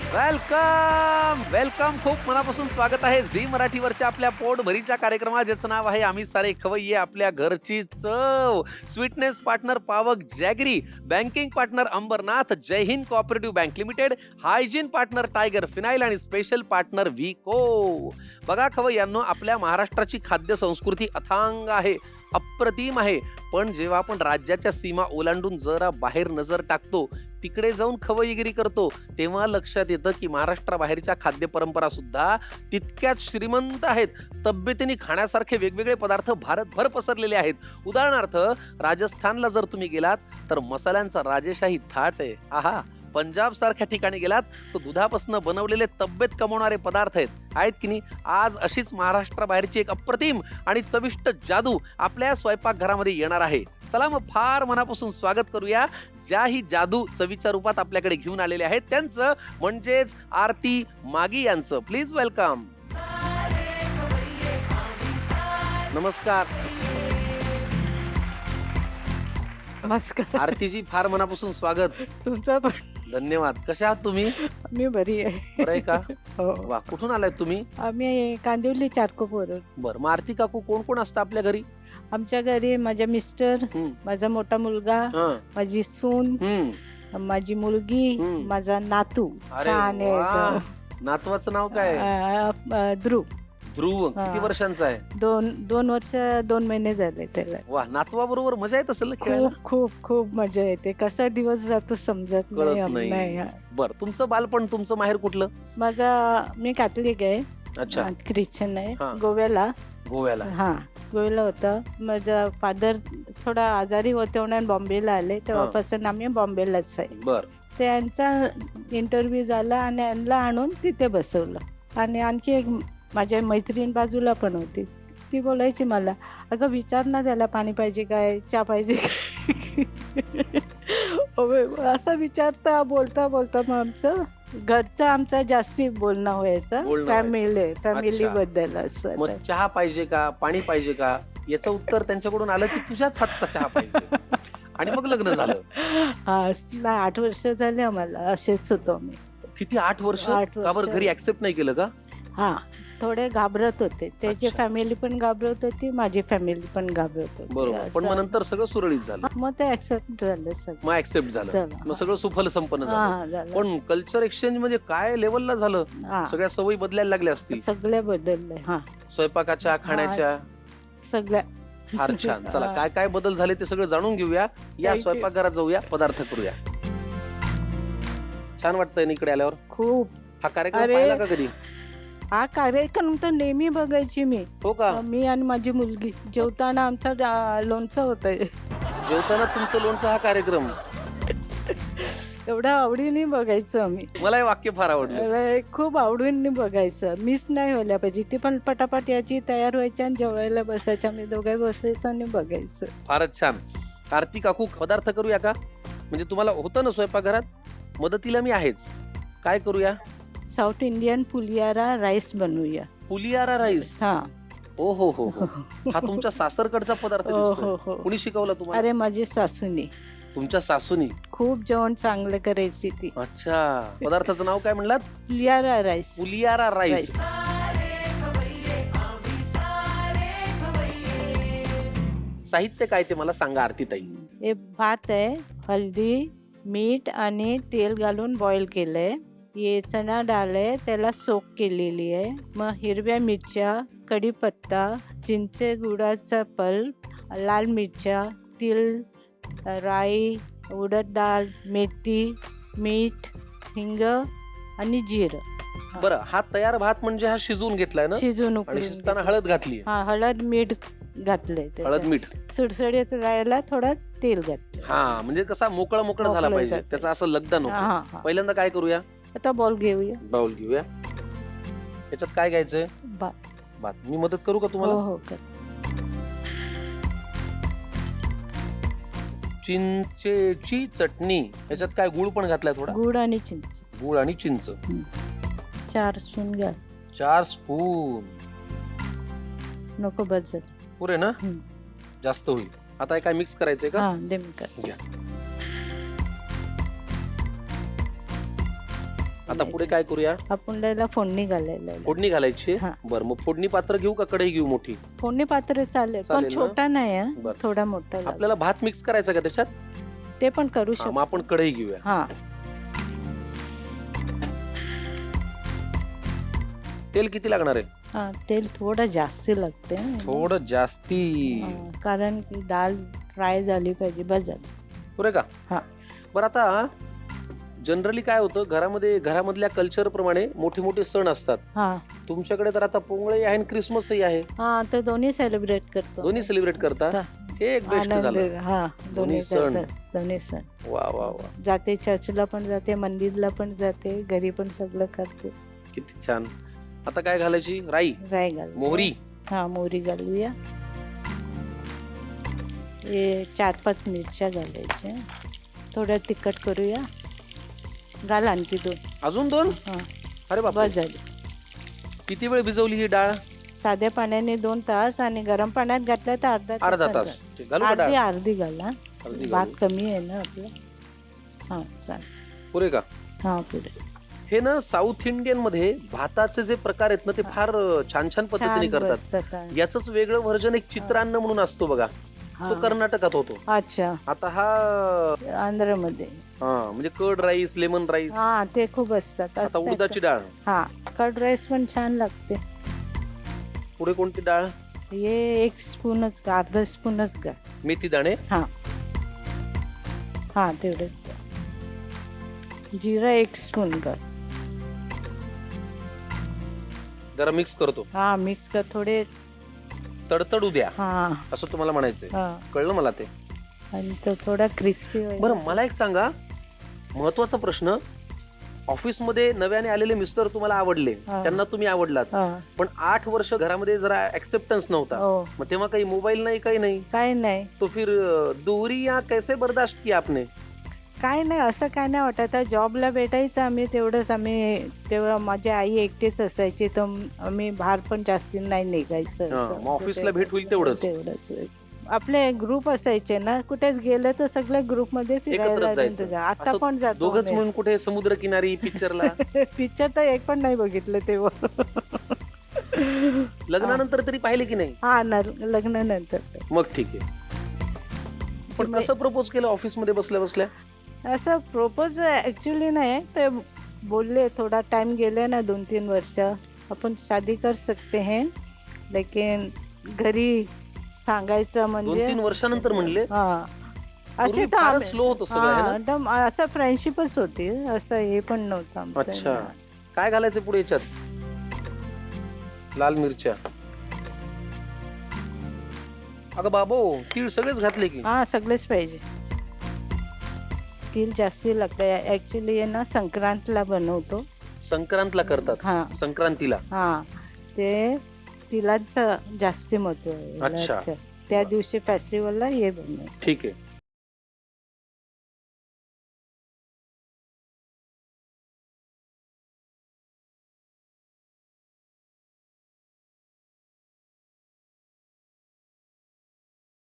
Welcome welcome. खूप मनापासून स्वागत आहे झी मराठीवरच्या आपल्या पोटभरीच्या कार्यक्रमात, ज्याचं नाव आहे आम्ही सारे खवय्ये. आपल्या घरची चव. Sweetness partner Pavak jaggery, banking partner Ambernath, Jai Hind cooperative bank limited, hygiene partner tiger phenyl आणि स्पेशल पार्टनर विको. बघा खवय्यांनो, आपल्या महाराष्ट्राची खाद्य संस्कृती अथांग आहे, अप्रतिम आहे. पण जेव्हा आपण राज्याच्या सीमा ओलांडून जरा बाहेर नजर टाकतो, तिकडे जाऊन खवय्यगिरी करतो, तेव्हा लक्षात येतं की महाराष्ट्राबाहेरच्या खाद्य परंपरा सुद्धा तितक्याच श्रीमंत आहेत. तब्येतीने खाण्यासारखे वेगवेगळे पदार्थ भारतभर पसरलेले आहेत. उदाहरणार्थ, राजस्थानला जर तुम्ही गेलात तर मसाल्यांचा राजेशाही थाट आहे. आहा. पंजाब सारख्या ठिकाणी गेलात तर दुधापासून बनवलेले तब्येत कमवणारे पदार्थ आहेत की नाही. आज अशीच महाराष्ट्राबाहेरची एक अप्रतिम आणि चविष्ट जादू आपल्या स्वयंपाकघरामध्ये येणार आहे. चला मग फार मनापासून स्वागत करूया ज्या ही जादू चवीच्या रूपात आपल्याकडे घेऊन आलेले आहेत त्यांचं, म्हणजेच आरती मागी यांचं. Please welcome. नमस्कार. नमस्कार. आरतीजी, फार मनापासून स्वागत. तुमचा पण धन्यवाद. कशा आहात तुम्ही? मी बरी आहे. बरं आहे का? हो. वा, कुठून आलाय तुम्ही? आम्ही कांदिवली चारकोपवरून. बरं, मग आरती काकू कोण कोण असतं आपल्या घरी? आमच्या घरी माझे मिस्टर, हम्म. माझा मोठा मुलगा, हं. माझी सून, माझी मुलगी, हम्म. माझा नातू. अरे छान वा. आहे नातवाचं नाव काय आहे? ध्रुव. ध्रुव. किती हा. वर्षांचा आहे? 2 वर्ष 2 महिने झाले त्याला. वा, नातवा बरोबर मजा येत असेल ना खेळायला? खूप खूप खूप मजा येते. कसा दिवस जातो समजत कळत नाही. नाही. बरं, तुमचं बालपण, तुमचं माहेर कुठलं? मी कॅथलिक आहे, अच्छा. ख्रिश्चन आहे. हा. गोव्याला. गोव्याला. हा, गोव्याला होतं. माझा फादर थोडा आजारी होते म्हणून बॉम्बेला आले, तेव्हापासून आम्ही बॉम्बेलाच आहे. बर. त्यांचा इंटरव्ह्यू झाला आणि यांना आणून तिथे बसवलं. आणि आणखी एक माझ्या मैत्रीण बाजूला पण होती. ती बोलायची मला, अगं विचार ना त्याला, पाणी पाहिजे काय, चहा पाहिजे काय. असं विचारता बोलता बोलता मग आमचा जास्ती बोलणं व्हायचं. फॅमिली बद्दल असं. मग चहा पाहिजे का, पाणी पाहिजे का, याचं उत्तर त्यांच्याकडून आलं की तुझ्याच हातचा चहा पाहिजे. आणि मग लग्न झालं. हा, 8 वर्ष झाले आम्हाला. असेच होतो आम्ही. किती? 8 वर्ष? 8 का बरं, वर्ष. घरी ऍक्सेप्ट नाही केलं का? हा, थोडे घाबरत होते. त्याची अच्छा. फॅमिली पण घाबरत होती, माझी फॅमिली पण घाबरत होती. बरोबर. पण मग असं. नंतर सगळं सुरळीत झालं. मग ते ऍक्सेप्ट झालं सगळं. मग ऍक्सेप्ट झालं. चला. मग सगळं सुफल संपन्न झालं. हा, झालं. पण कल्चर एक्सचेंज म्हणजे काय लेवलला झालं? हा, सगळ्या सवयी बदलायला लागल्या असतील, सगळे बदलले. हा, स्वयंपाकाच्या, खाण्याच्या. सगळ्या. फार छान. चला, हा. काय काय बदल झाले ते सगळं जाणून घेऊया. या Thank you. स्वयंपाकघरात जाऊया, पदार्थ करूया. छान वाटतंय ना इकडे आल्यावर? खूप. हा कार्यक्रम अरे. पाहिला का कधी? हा कार्यक्रम तर नेहमी बघायची मी. हो का? मी आणि माझी मुलगी जेवताना आमचा लोणचं होतं. जेवताना तुमचं लोणचं हा कार्यक्रम एवढ्या आवडीने बघायचं आम्ही. मला हे वाक्य फार आवडलं. अरे, खूप आवडीने बघायचं. मिस नाही व्हायला पाहिजे. ती पण पटापट याची तयार व्हायची आणि जेवायला बसायच्या. आम्ही दोघे बसायचं आणि बघायचं. फारच छान. आरती काकू, पदार्थ करूया का? म्हणजे तुम्हाला होतं ना स्वयंपाकघरात, मदतीला मी आहेच. काय करूया? साऊथ इंडियन पुलियारा राईस बनवूया. पुलियारा राईस. हा. ओ हो हो हो. हा तुमच्या सासरकडचा पदार्थ हो दिसतोय. हो हो. कुणी शिकवला तुम्हाला? अरे, माझी सासूनी तुमच्या सासूनी. खूप जेवण चांगलं करायची ती. अच्छा. पदार्थाचं नाव काय म्हणलात? पुलियारा राईस. पुलियारा राईस. साहित्य काय ते मला सांगा आरतीताई. हे भात आहे, हळदी, मीठ आणि तेल घालून बॉईल केलंय. हे चणा डाळ आहे, त्याला सोक केलेली आहे. मग हिरव्या मिरच्या, कढीपत्ता, चिंचे गुळाचा पल्प, लाल मिरच्या, तिळ, राई, उडद डाळ, मेथी, मीठ, हिंग आणि जिरं. बरं, हा तयार भात म्हणजे हा शिजवून घेतलाय ना? शिजून आणि उकळून शिजताना घेतलं. हळद घातली. हा, हळद मीठ घातलंय. हळद मीठ. सुडसुडीत राहायला थोडं तेल घातलं. हा, म्हणजे कसा मोकळा मोकळा झाला मोकळं पाहिजे, झालं. त्याचा असं लगदा नको. हा हा. पहिल्यांदा काय करूया? आता बॉल घेऊया. बाउल घेऊया. याच्यात काय घ्यायचंय? भात. भात. मी मदत करू का हो तुम्हाला? हो कर. चिंचेची चटणी. याच्यात काय गुळ पण घातलाय थोडा? गुड आणि चिंच. गुळ आणि चिंच. 4 स्पून घाल. 4 स्पून. नको बस. पुरे ना? जास्त होईल. आता हे काय मिक्स करायचंय का? हा, दे मी कर. घ्या. आता पुढे काय करूया? आपण त्याला फोडणी घालायला फोडणी घालायची. हा. बरं, मग फोडणी पात्र घेऊ का कढई घेऊ मोठी? फोडणी पात्र चालेल पण चालेल ना? छोटा नाही हा. बरं. थोडा मोठा लागेल. आपल्याला भात मिक्स करायचा का त्याच्यात? ते पण करू हा, मग शकतो. आपण कढई घेऊया. हा तेल किती लागणार आहे? हा, तेल थोडं जास्त लागते थोडं जास्ती. कारण की डाळ फ्राय झाली पाहिजे. बस झाली. पुरे का? हा. बरं, आता जनरली काय होतं घरामधल्या कल्चर प्रमाणे मोठे मोठे सण असतात. हा तुमच्याकडे तर आता पोंगळही आहे आणि क्रिसमसही आहे. हा तर दोन्ही सेलिब्रेट करतो. दोन्ही सेलिब्रेट करता? हा. हे एक बेस्ट आनंद. झालं. हा दोन्ही सण. करतात. दोन्ही सण वा वा वा, जाते. चर्चला पण जाते, मंदिरला पण जाते, घरी पण सगळं करते. किती छान. आता काय घालायची? राई, राय घाल. मोहरी. हा मोहरी घालूया. हे 4-5 मिरच्या घालायच्या. थोडं तिखट करूया. घाल आणखी 2. अजून 2? हा अरे बाबा, बस झाली. किती वेळ भिजवली ही डाळ? साध्या पाण्याने 2 तास आणि गरम पाण्यात घातलं तर अर्धा तास. ठीक, घालू का डाळ? अर्धी घाला. अर्धी भात घालू. कमी आहे ना आपलं. हा चालेल. पुरे का? हा पुढे हे ना साऊथ इंडियन मध्ये भाताचे जे प्रकार आहेत ना ते फार छान छान पद्धतीने छान करतात. बसतात, हा. याच वेगळं व्हर्जन एक चित्रान्न म्हणून असतो बघा, हा. तो कर्नाटकात होतो. अच्छा. आता हा आंध्रमध्ये. म्हणजे कर्ड राईस, लेमन राईस. हा ते खूप असतात. आता असतात. उडदाची डाळ. हा कर्ड राईस पण छान लागते. पुढे कोणती डाळ? हे 1 स्पूनच का, अर्धा स्पूनच का. मेथी दाणे. हा हा तेवढंच का. जिरा 1 स्पून का. जरा मिक्स करतो. हा मिक्स कर. थोडे तडतडू द्या हा असं तुम्हाला म्हणायचंय. हा कळलं मला ते. आणि तो थोडा क्रिस्पी होईल. बरं, मला एक सांगा, महत्वाचा प्रश्न. ऑफिस मध्ये नव्याने आलेले मिस्टर तुम्हाला आवडले, हा. त्यांना तुम्ही आवडलात, हा पण 8 वर्ष घरामध्ये जरा ऍक्सेप्टन्स नव्हता. हो मग तेव्हा काही मोबाईल नाही, काही नाही, काय नाही. तो फिर दूरी या कैसे बर्दाश्त किया आपने? काय नाही असं काय नाही वाटत. आता जॉबला भेटायचं आम्ही तेवढंच. आम्ही तेव्हा माझी आई एकटीच असायची तर आम्ही बाहेर पण जास्त नाही निघायचं. हा, असं. मग ऑफिसला भेट होईल तेवढंच. आपले ग्रुप असायचे ना, कुठेच गेलं तर सगळ्या ग्रुप मध्ये फिरायला एकत्रच जायचं. आता असं पण जातो दोघच आम्ही. म्हणून कुठे समुद्र किनारी पिक्चरला? पिक्चर तर एक पण नाही बघितलं तेव्हा. लग्नानंतर तरी पाहिले की नाही? हा लग्नानंतर. मग ठीक आहे. पण कसं प्रपोज केलं ऑफिस मध्ये बसल्या बसल्या? असं प्रपोज ऍक्च्युली नाही, ते बोलले थोडा टाइम गेले ना 2-3 वर्ष, अपन शादी कर सकते हैं, लेकिन घरी सांगायचं म्हणजे 2-3 वर्षानंतर म्हणले? हा असे पूर्वी तर फारच स्लो होतं सगळं, है ना? एकदम असं फ्रेंडशिपच होती. असं हे पण नव्हतं आमचं. अच्छा. काय घालायचं पुढे याच्यात? लाल मिरच्या. अगं बाबो, तीळ सगळेच घातले की? हा सगळेच पाहिजे. तीळ जास्ती लागतं. ऍक्च्युली ना संक्रांतला बनवतो. संक्रांतला करतात? हा संक्रांतीला. हा ते तिलाच जास्ती महत्व आहे. अच्छा. त्या दिवशी फेस्टिवलला हे बनवतो. ठीक आहे.